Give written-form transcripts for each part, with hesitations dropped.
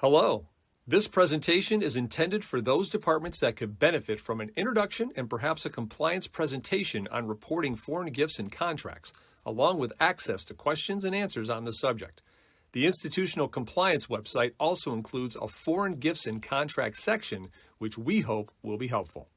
Hello. This presentation is intended for those departments that could benefit from an introduction and perhaps a compliance presentation on reporting foreign gifts and contracts, along with access to questions and answers on the subject. The institutional compliance website also includes a foreign gifts and contracts section, which we hope will be helpful.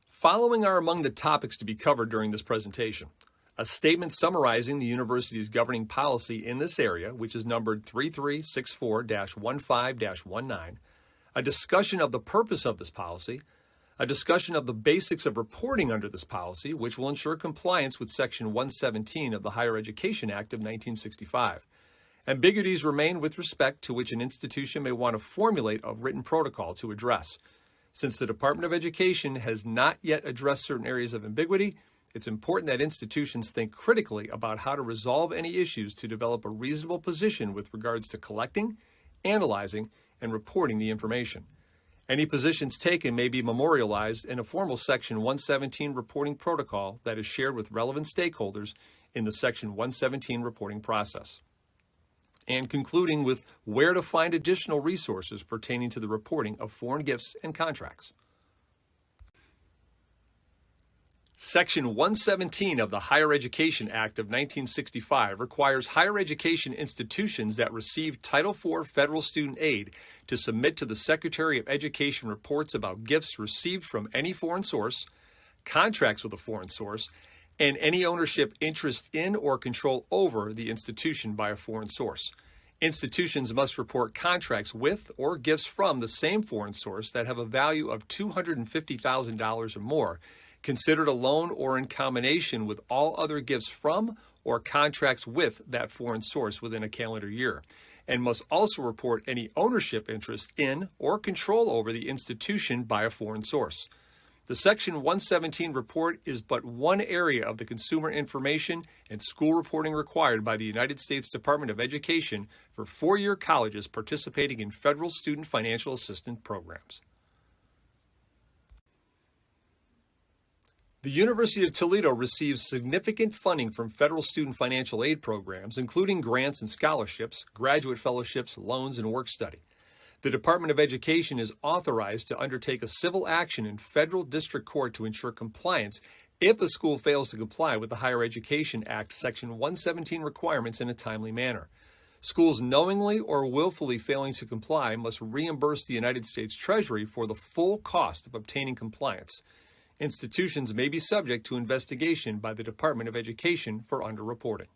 Following are among the topics to be covered during this presentation: a statement summarizing the university's governing policy in this area, which is numbered 3364-15-19, a discussion of the purpose of this policy, a discussion of the basics of reporting under this policy, which will ensure compliance with Section 117 of the Higher Education Act of 1965. Ambiguities remain with respect to which an institution may want to formulate a written protocol to address. Since the Department of Education has not yet addressed certain areas of ambiguity, it's important that institutions think critically about how to resolve any issues to develop a reasonable position with regards to collecting, analyzing, and reporting the information. Any positions taken may be memorialized in a formal Section 117 reporting protocol that is shared with relevant stakeholders in the Section 117 reporting process. And concluding with where to find additional resources pertaining to the reporting of foreign gifts and contracts. Section 117 of the Higher Education Act of 1965 requires higher education institutions that receive Title IV federal student aid to submit to the Secretary of Education reports about gifts received from any foreign source, contracts with a foreign source, and any ownership, interest in, or control over the institution by a foreign source. Institutions must report contracts with or gifts from the same foreign source that have a value of $250,000 or more, considered alone or in combination with all other gifts from or contracts with that foreign source within a calendar year, and must also report any ownership interest in or control over the institution by a foreign source. The Section 117 report is but one area of the consumer information and school reporting required by the United States Department of Education for four-year colleges participating in federal student financial assistance programs. The University of Toledo receives significant funding from federal student financial aid programs, including grants and scholarships, graduate fellowships, loans, and work study. The Department of Education is authorized to undertake a civil action in federal district court to ensure compliance if a school fails to comply with the Higher Education Act Section 117 requirements in a timely manner. Schools knowingly or willfully failing to comply must reimburse the United States Treasury for the full cost of obtaining compliance. Institutions may be subject to investigation by the Department of Education for underreporting.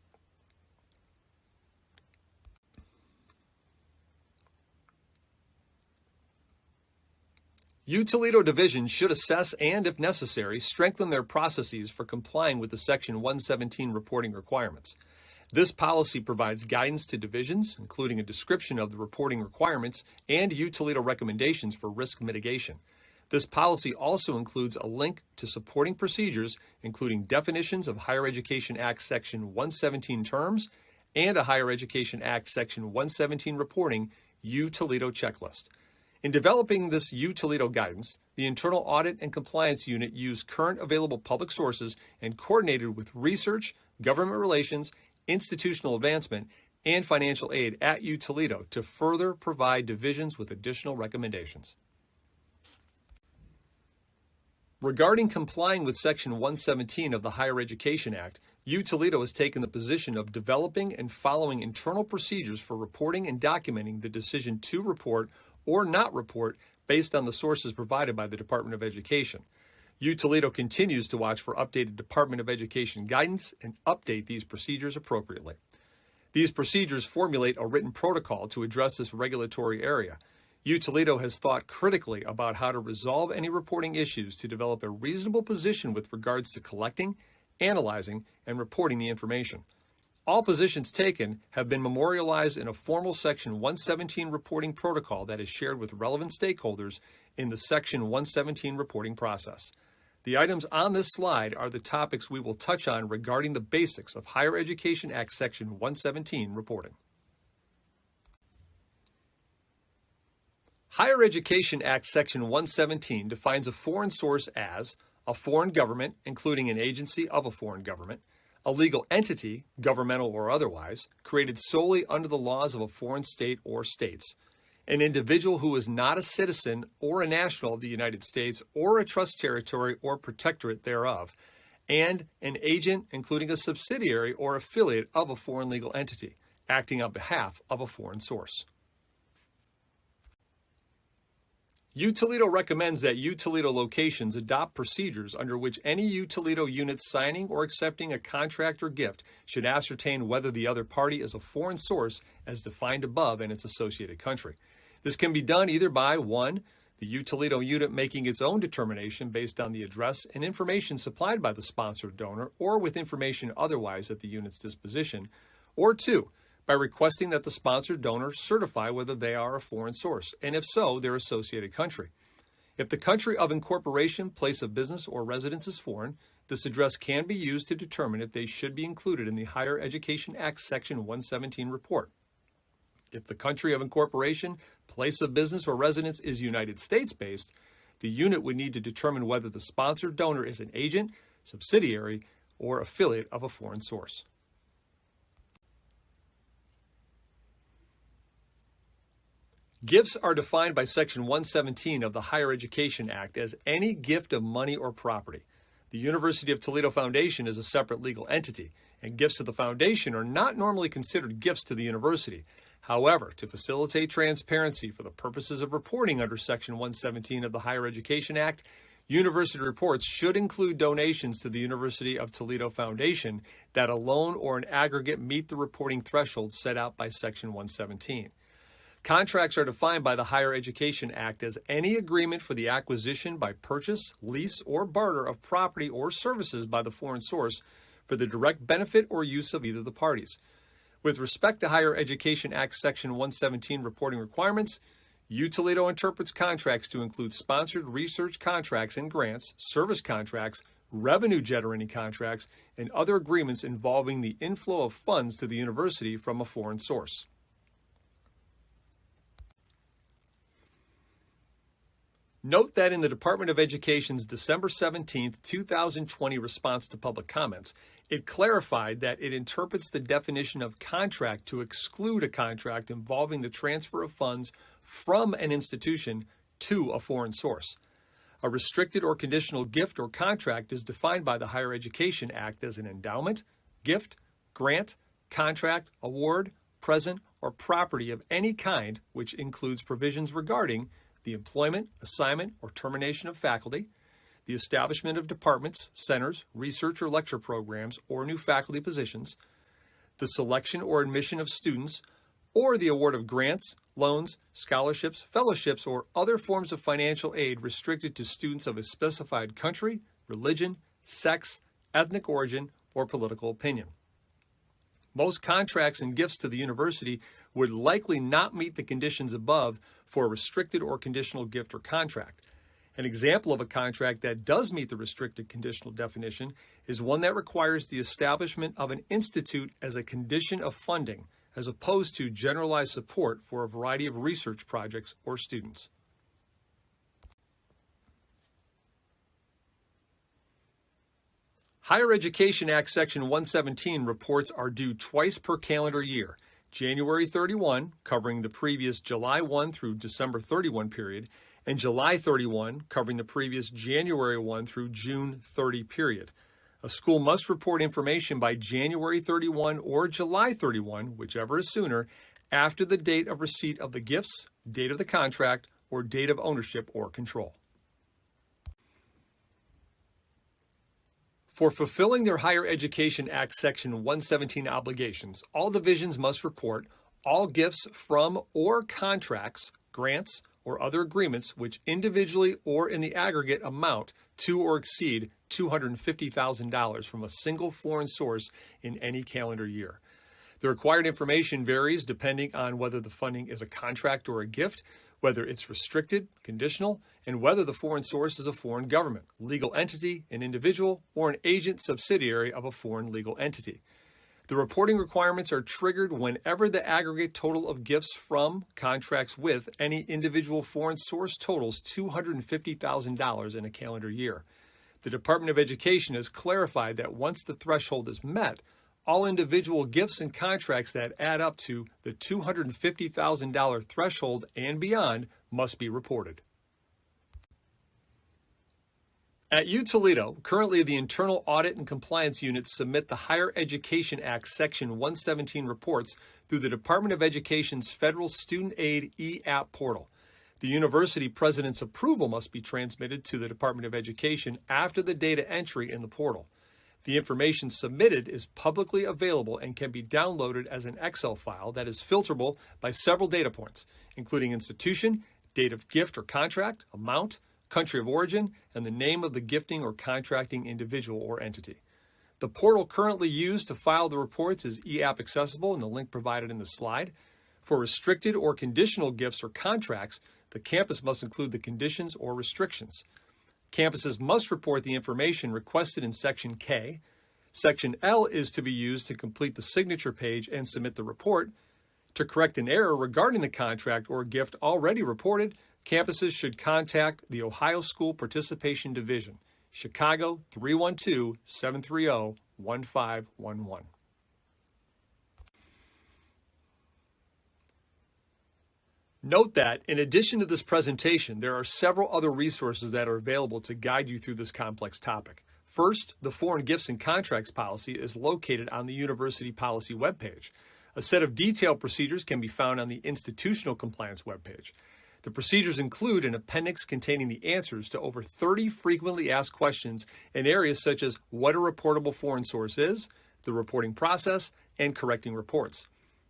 U-Toledo divisions should assess and, if necessary, strengthen their processes for complying with the Section 117 reporting requirements. This policy provides guidance to divisions, including a description of the reporting requirements and U-Toledo recommendations for risk mitigation. This policy also includes a link to supporting procedures, including definitions of Higher Education Act Section 117 terms and a Higher Education Act Section 117 reporting U-Toledo checklist. In developing this U-Toledo guidance, the Internal Audit and Compliance Unit used current available public sources and coordinated with research, government relations, institutional advancement, and financial aid at U-Toledo to further provide divisions with additional recommendations. Regarding complying with Section 117 of the Higher Education Act, U-Toledo has taken the position of developing and following internal procedures for reporting and documenting the decision to report or not report based on the sources provided by the Department of Education. U-Toledo continues to watch for updated Department of Education guidance and update these procedures appropriately. These procedures formulate a written protocol to address this regulatory area. U-Toledo has thought critically about how to resolve any reporting issues to develop a reasonable position with regards to collecting, analyzing, and reporting the information. All positions taken have been memorialized in a formal Section 117 reporting protocol that is shared with relevant stakeholders in the Section 117 reporting process. The items on this slide are the topics we will touch on regarding the basics of Higher Education Act Section 117 reporting. Higher Education Act Section 117 defines a foreign source as a foreign government, including an agency of a foreign government, A legal entity, governmental or otherwise, created solely under the laws of a foreign state or states. An individual who is not a citizen or a national of the United States or a trust territory or protectorate thereof, and an agent, including a subsidiary or affiliate of a foreign legal entity, acting on behalf of a foreign source. U-Toledo recommends that U-Toledo locations adopt procedures under which any U-Toledo unit signing or accepting a contract or gift should ascertain whether the other party is a foreign source as defined above in its associated country. This can be done either by 1. The U-Toledo unit making its own determination based on the address and information supplied by the sponsored donor or with information otherwise at the unit's disposition, or 2. By requesting that the sponsored donor certify whether they are a foreign source, and if so, their associated country. If the country of incorporation, place of business, or residence is foreign, this address can be used to determine if they should be included in the Higher Education Act Section 117 report. If the country of incorporation, place of business, or residence is United States-based, the unit would need to determine whether the sponsored donor is an agent, subsidiary, or affiliate of a foreign source. Gifts are defined by Section 117 of the Higher Education Act as any gift of money or property. The University of Toledo Foundation is a separate legal entity, and gifts to the foundation are not normally considered gifts to the university. However, to facilitate transparency for the purposes of reporting under Section 117 of the Higher Education Act, university reports should include donations to the University of Toledo Foundation that alone or in aggregate meet the reporting thresholds set out by Section 117. Contracts are defined by the Higher Education Act as any agreement for the acquisition by purchase, lease, or barter of property or services by the foreign source for the direct benefit or use of either the parties. With respect to Higher Education Act Section 117 reporting requirements, U-Toledo interprets contracts to include sponsored research contracts and grants, service contracts, revenue-generating contracts, and other agreements involving the inflow of funds to the university from a foreign source. Note that in the Department of Education's December 17, 2020 response to public comments, it clarified that it interprets the definition of contract to exclude a contract involving the transfer of funds from an institution to a foreign source. A restricted or conditional gift or contract is defined by the Higher Education Act as an endowment, gift, grant, contract, award, present, or property of any kind, which includes provisions regarding the employment, assignment, or termination of faculty, the establishment of departments, centers, research or lecture programs, or new faculty positions, the selection or admission of students, or the award of grants, loans, scholarships, fellowships, or other forms of financial aid restricted to students of a specified country, religion, sex, ethnic origin, or political opinion. Most contracts and gifts to the university would likely not meet the conditions above for a restricted or conditional gift or contract. An example of a contract that does meet the restricted conditional definition is one that requires the establishment of an institute as a condition of funding, as opposed to generalized support for a variety of research projects or students. Higher Education Act Section 117 reports are due twice per calendar year, January 31, covering the previous July 1 through December 31 period, and July 31, covering the previous January 1 through June 30 period. A school must report information by January 31 or July 31, whichever is sooner, after the date of receipt of the gifts, date of the contract, or date of ownership or control. For fulfilling their Higher Education Act Section 117 obligations, all divisions must report all gifts from or contracts, grants, or other agreements which individually or in the aggregate amount to or exceed $250,000 from a single foreign source in any calendar year. The required information varies depending on whether the funding is a contract or a gift, whether it's restricted, conditional, and whether the foreign source is a foreign government, legal entity, an individual, or an agent subsidiary of a foreign legal entity. The reporting requirements are triggered whenever the aggregate total of gifts from, contracts with, any individual foreign source totals $250,000 in a calendar year. The Department of Education has clarified that once the threshold is met, all individual gifts and contracts that add up to the $250,000 threshold and beyond must be reported. At U Toledo, currently the Internal Audit and Compliance Units submit the Higher Education Act Section 117 reports through the Department of Education's Federal Student Aid e-app portal. The university president's approval must be transmitted to the Department of Education after the data entry in the portal. The information submitted is publicly available and can be downloaded as an Excel file that is filterable by several data points, including institution, date of gift or contract, amount, country of origin, and the name of the gifting or contracting individual or entity. The portal currently used to file the reports is e-app accessible in the link provided in the slide. For restricted or conditional gifts or contracts, the campus must include the conditions or restrictions. Campuses must report the information requested in Section K. Section L is to be used to complete the signature page and submit the report. To correct an error regarding the contract or gift already reported, campuses should contact the Ohio School Participation Division, Chicago 312-730-1511. Note that, in addition to this presentation, there are several other resources that are available to guide you through this complex topic. First, the Foreign Gifts and Contracts Policy is located on the University Policy webpage. A set of detailed procedures can be found on the Institutional Compliance webpage. The procedures include an appendix containing the answers to over 30 frequently asked questions in areas such as what a reportable foreign source is, the reporting process, and correcting reports.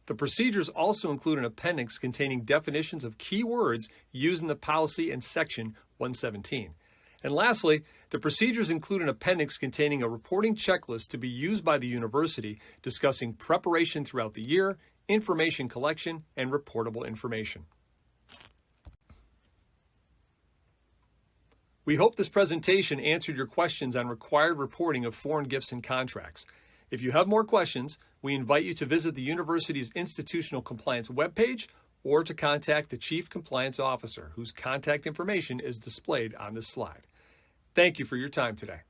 The procedures also include an appendix containing definitions of key words used in the policy in Section 117. And lastly, the procedures include an appendix containing a reporting checklist to be used by the university discussing preparation throughout the year, information collection, and reportable information. We hope this presentation answered your questions on required reporting of foreign gifts and contracts. If you have more questions, we invite you to visit the university's Institutional Compliance webpage or to contact the Chief Compliance Officer, whose contact information is displayed on this slide. Thank you for your time today.